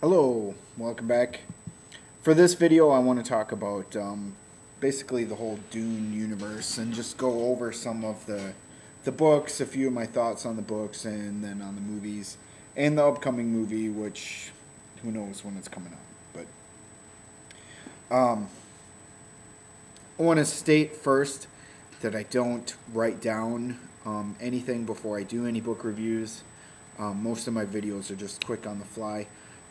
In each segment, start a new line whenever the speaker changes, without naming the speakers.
Hello, welcome back. For this video, I want to talk about basically the whole Dune universe and just go over some of the books, a few of my thoughts on the books, and then on the movies, and the upcoming movie, which who knows when it's coming out. But I want to state first that I don't write down anything before I do any book reviews. Most of my videos are just quick on the fly.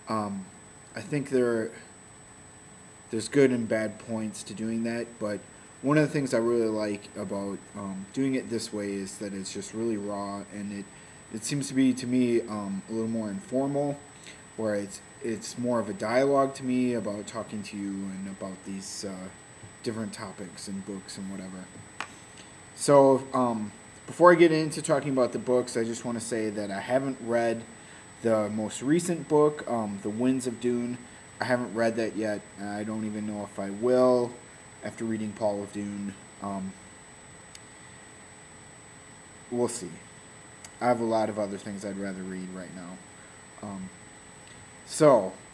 I think there's good and bad points to doing that, but one of the things I really like about doing it this way is that it's just really raw, and it seems to be, to me, a little more informal, where it's more of a dialogue to me about talking to you and about these different topics and books and whatever. So before I get into talking about the books, I just want to say that I haven't read the most recent book, The Winds of Dune. I haven't read that yet. I don't even know if I will after reading Paul of Dune. We'll see. I have a lot of other things I'd rather read right now.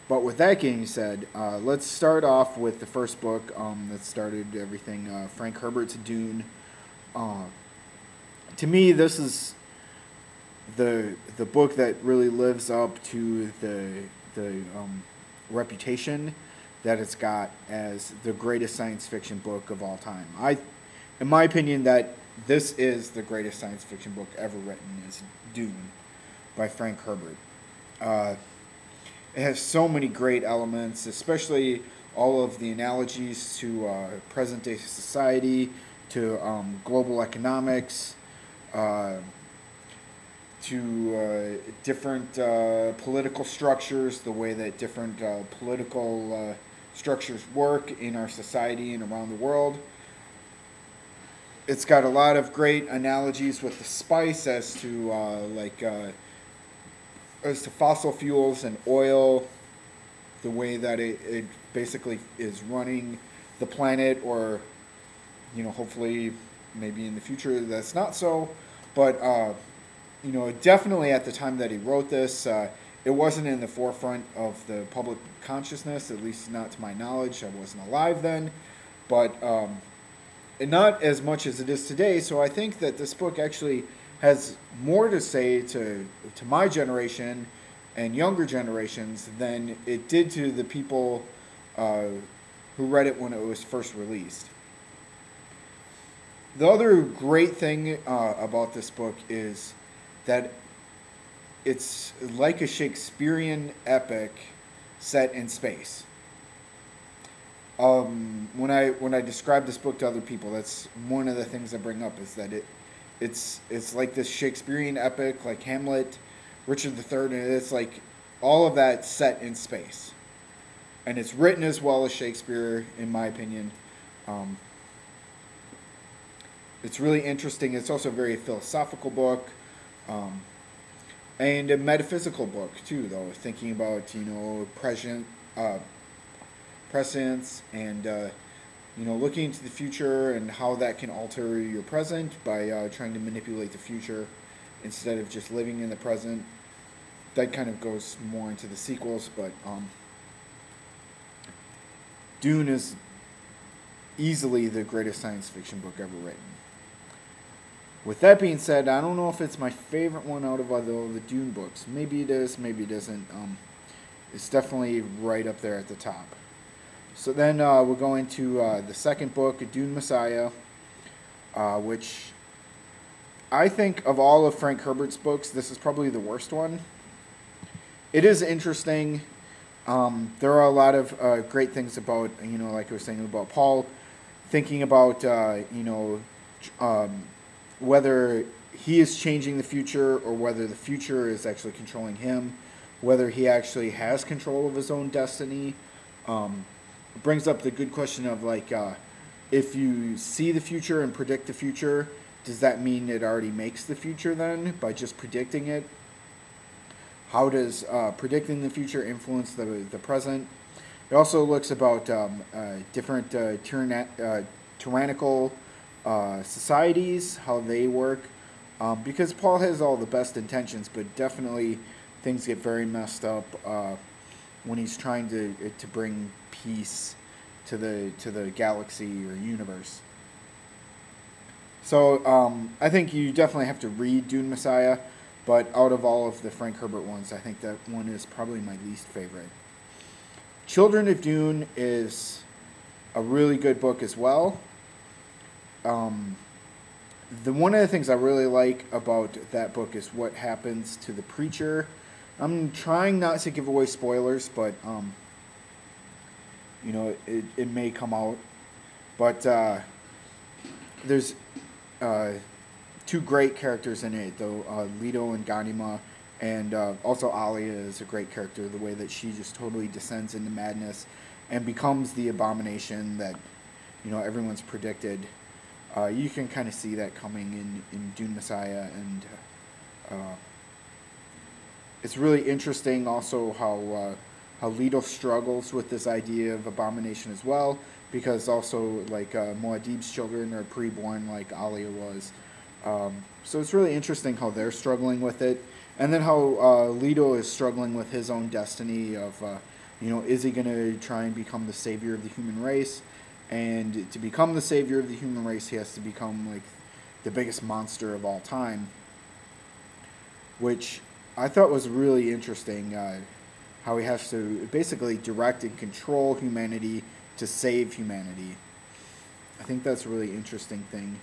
But with that being said, let's start off with the first book that started everything, Frank Herbert's Dune. To me, this is the book that really lives up to the reputation that it's got as the greatest science fiction book of all time. In my opinion, that this is the greatest science fiction book ever written, is Dune by Frank Herbert. It has so many great elements, especially all of the analogies to present-day society, to global economics, to different political structures, the way that different political structures work in our society and around the world. It's got a lot of great analogies with the spice as to as to fossil fuels and oil, the way that it basically is running the planet, or hopefully maybe in the future that's not so, but definitely at the time that he wrote this, it wasn't in the forefront of the public consciousness, at least not to my knowledge. I wasn't alive then, but and not as much as it is today. So I think that this book actually has more to say to my generation and younger generations than it did to the people who read it when it was first released. The other great thing about this book is that it's like a Shakespearean epic set in space. When I describe this book to other people, that's one of the things I bring up, is that it's like this Shakespearean epic, like Hamlet, Richard III, and it's like all of that set in space. And it's written as well as Shakespeare, in my opinion. It's really interesting. It's also a very philosophical book. And a metaphysical book too, though, thinking about prescience and looking into the future and how that can alter your present by trying to manipulate the future instead of just living in the present. That kind of goes more into the sequels, but Dune is easily the greatest science fiction book ever written. With that being said, I don't know if it's my favorite one out of all the Dune books. Maybe it is, maybe it isn't. It's definitely right up there at the top. So then we're going to the second book, Dune Messiah, which I think of all of Frank Herbert's books, this is probably the worst one. It is interesting. There are a lot of great things about, like I was saying about Paul, thinking about, whether he is changing the future or whether the future is actually controlling him, whether he actually has control of his own destiny. It brings up the good question of, if you see the future and predict the future, does that mean it already makes the future then by just predicting it? How does predicting the future influence the present? It also looks about different tyrannical societies, how they work, because Paul has all the best intentions, but definitely things get very messed up when he's trying to bring peace to the galaxy or universe. So I think you definitely have to read Dune Messiah, but out of all of the Frank Herbert ones, I think that one is probably my least favorite. Children of Dune is a really good book as well. One of the things I really like about that book is what happens to the preacher. I'm trying not to give away spoilers, but you know, it may come out. But there's two great characters in it, though, Leto and Ganima, and also Alia is a great character. The way that she just totally descends into madness and becomes the abomination that, you know, everyone's predicted. You can kind of see that coming in Dune Messiah, and it's really interesting also how Leto struggles with this idea of abomination as well, because also like Muad'Dib's children are pre-born like Alia was. So it's really interesting how they're struggling with it, and then how Leto is struggling with his own destiny of, you know, is he going to try and become the savior of the human race? And to become the savior of the human race, he has to become like the biggest monster of all time, which I thought was really interesting, how he has to basically direct and control humanity to save humanity. I think that's a really interesting thing.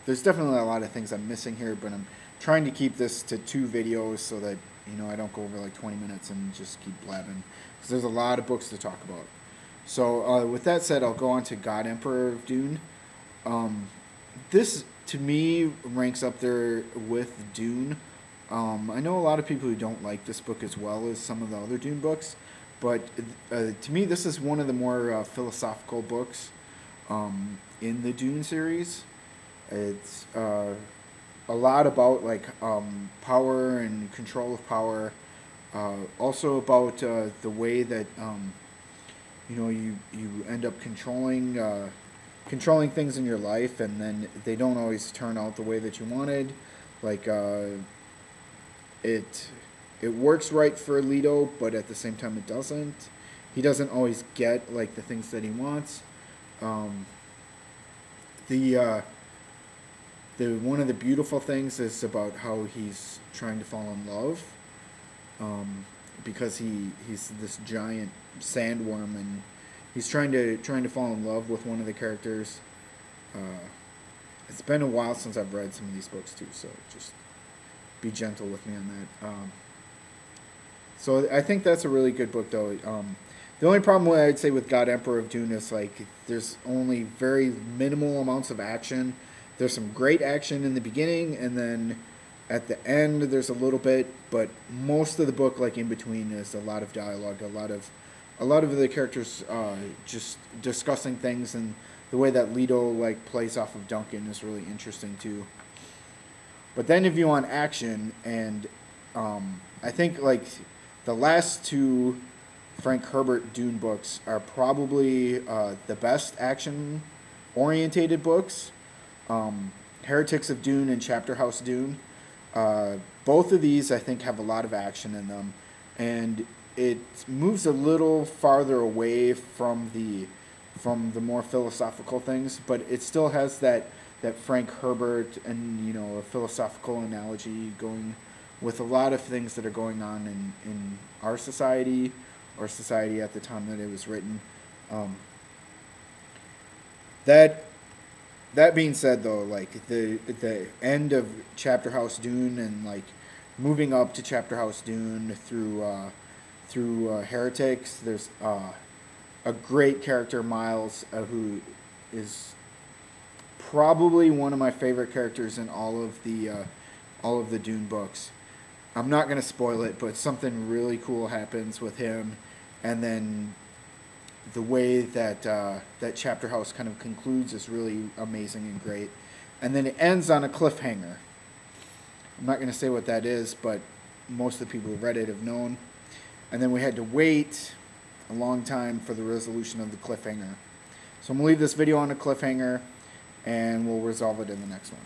There's definitely a lot of things I'm missing here, but I'm trying to keep this to 2 videos so that, you know, I don't go over like 20 minutes and just keep blabbing, because there's a lot of books to talk about. So with that said, I'll go on to God Emperor of Dune. This, to me, ranks up there with Dune. I know a lot of people who don't like this book as well as some of the other Dune books, but to me, this is one of the more philosophical books in the Dune series. It's a lot about like power and control of power. Also about the way that you know, you end up controlling things in your life, and then they don't always turn out the way that you wanted. Like it works right for Leto, but at the same time it doesn't. He doesn't always get like the things that he wants. One of the beautiful things is about how he's trying to fall in love, because he's this giant sandworm, and he's trying to fall in love with one of the characters. It's been a while since I've read some of these books too, so just be gentle with me on that. So I think that's a really good book, though. The only problem I'd say with God Emperor of Dune is like there's only very minimal amounts of action. There's some great action in the beginning, and then at the end there's a little bit, but most of the book, like in between, is a lot of dialogue, a lot of the characters just discussing things, and the way that Leto like plays off of Duncan is really interesting too. But then if you want action, and I think like the last 2 Frank Herbert Dune books are probably the best action orientated books. Heretics of Dune and Chapter House Dune. Both of these I think have a lot of action in them, and it moves a little farther away from the more philosophical things, but it still has that Frank Herbert and, you know, a philosophical analogy going with a lot of things that are going on in our society, or society at the time that it was written. That being said, though, like the end of Chapter House Dune and like moving up to Chapter House Dune through Heretics, there's a great character, Miles, who is probably one of my favorite characters in all of the Dune books. I'm not going to spoil it, but something really cool happens with him, and then the way that that Chapter House kind of concludes is really amazing and great. And then it ends on a cliffhanger. I'm not going to say what that is, but most of the people who read it have known. And then we had to wait a long time for the resolution of the cliffhanger. So I'm going to leave this video on a cliffhanger, and we'll resolve it in the next one.